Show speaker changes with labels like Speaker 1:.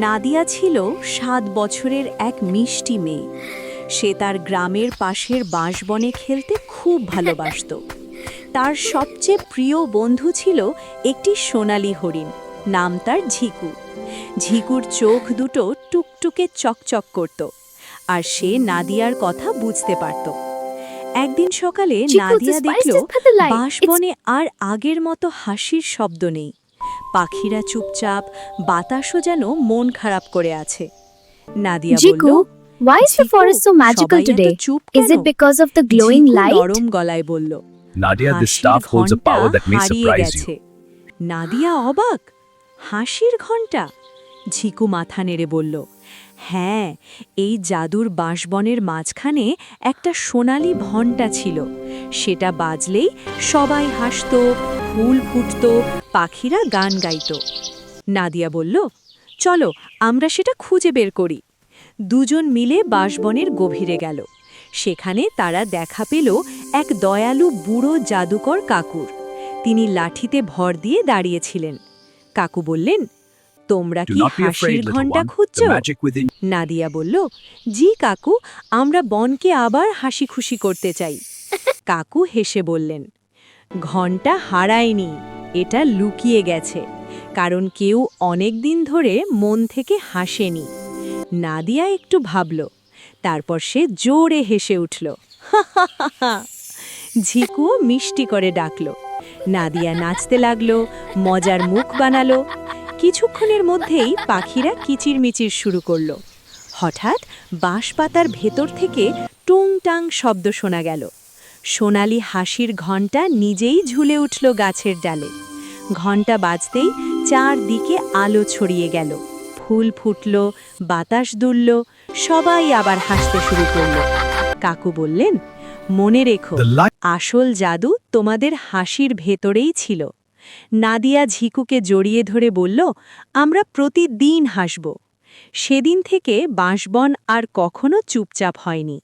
Speaker 1: নাদিয়া ছিল ৭ বছরের এক মিষ্টি মেয়ে। সে তার গ্রামের পাশের বাঁশবনে খেলতে খুব ভালোবাসত। তার সবচেয়ে প্রিয় বন্ধু ছিল একটি সোনালী হরিণ, নাম তার ঝিকু। ঝিকুর চোখ দুটো টুকটুকে চকচক করত, আর সে নাদিয়ার কথা বুঝতে পারত। একদিন সকালে নাদিয়া দেখল বাঁশবনে আর আগের মতো হাসির শব্দ নেই। পাখিরা চুপচাপ, বাতাসও যেন মন খারাপ করে আছে। নাদিয়া বলল,
Speaker 2: Jiku, why is the forest so magical
Speaker 1: সবাই এত
Speaker 2: today?
Speaker 1: চুপ
Speaker 2: Is
Speaker 1: কেন?
Speaker 2: it because of the glowing
Speaker 1: Jhiku
Speaker 2: light?
Speaker 1: নরম গলায় বলল,
Speaker 3: Nadia, this
Speaker 1: হাসির
Speaker 3: staff holds a
Speaker 1: ঘণ্টা
Speaker 3: power that may
Speaker 1: হারিয়ে
Speaker 3: surprise
Speaker 1: গেছে।
Speaker 3: you.
Speaker 1: নাদিয়া অবাক, হাসির ঘণ্টা? ঝিকু মাথা নেড়ে বলল, হ্যাঁ, এই জাদুর বাঁশবনের মাঝখানে একটা সোনালি ঘণ্টা ছিল। সেটা বাজলেই সবাই হাসত, ফুল ফুটত, পাখিরা গান গাইত। নাদিয়া বলল, চলো আমরা সেটা খুঁজে বের করি। দুজন মিলে বাঁশবনের গভীরে গেল। সেখানে তারা দেখা পেল এক দয়ালু বুড়ো জাদুকর কাকুর। তিনি লাঠিতে ভর দিয়ে দাঁড়িয়েছিলেন। কাকু বললেন, তোমরা
Speaker 3: Do
Speaker 1: কি
Speaker 3: not be
Speaker 1: হাসির
Speaker 3: afraid, little
Speaker 1: ঘণ্টা
Speaker 3: one.
Speaker 1: খুঁজছ?
Speaker 3: The magic within
Speaker 1: Nadia বলল, জি কাকু, আমরা বনকে আবার হাসি খুশি করতে চাই। কাকু হেসে বললেন, ঘণ্টা হারায়নি, এটা লুকিয়ে গেছে, কারণ কেউ অনেক দিন ধরে মন থেকে হাসেনি। নাদিয়া একটু ভাবল, তারপর সে জোরে হেসে উঠল। ঝিকুও মিষ্টি করে ডাকল। নাদিয়া নাচতে লাগলো, মজার মুখ বানালো। কিছুক্ষণের মধ্যেই পাখিরা কিচিরমিচির শুরু করলো। হঠাৎ বাঁশপাতার ভেতর থেকে টুংটাং শব্দ শোনা গেল। সোনালি হাসির ঘণ্টা নিজেই ঝুলে উঠল গাছের ডালে। ঘণ্টা বাজতেই চারদিকে আলো ছড়িয়ে গেল, ফুল ফুটল, বাতাস দুলল, সবাই আবার হাসতে শুরু করল। কাকু বললেন, মনে রেখো,
Speaker 3: the light.
Speaker 1: আসল জাদু তোমাদের হাসির ভেতরেই ছিল। নাদিয়া ঝিকুকে জড়িয়ে ধরে বলল, আমরা প্রতিদিন হাসব। সেদিন থেকে বাঁশবন আর কখনো চুপচাপ হয়নি।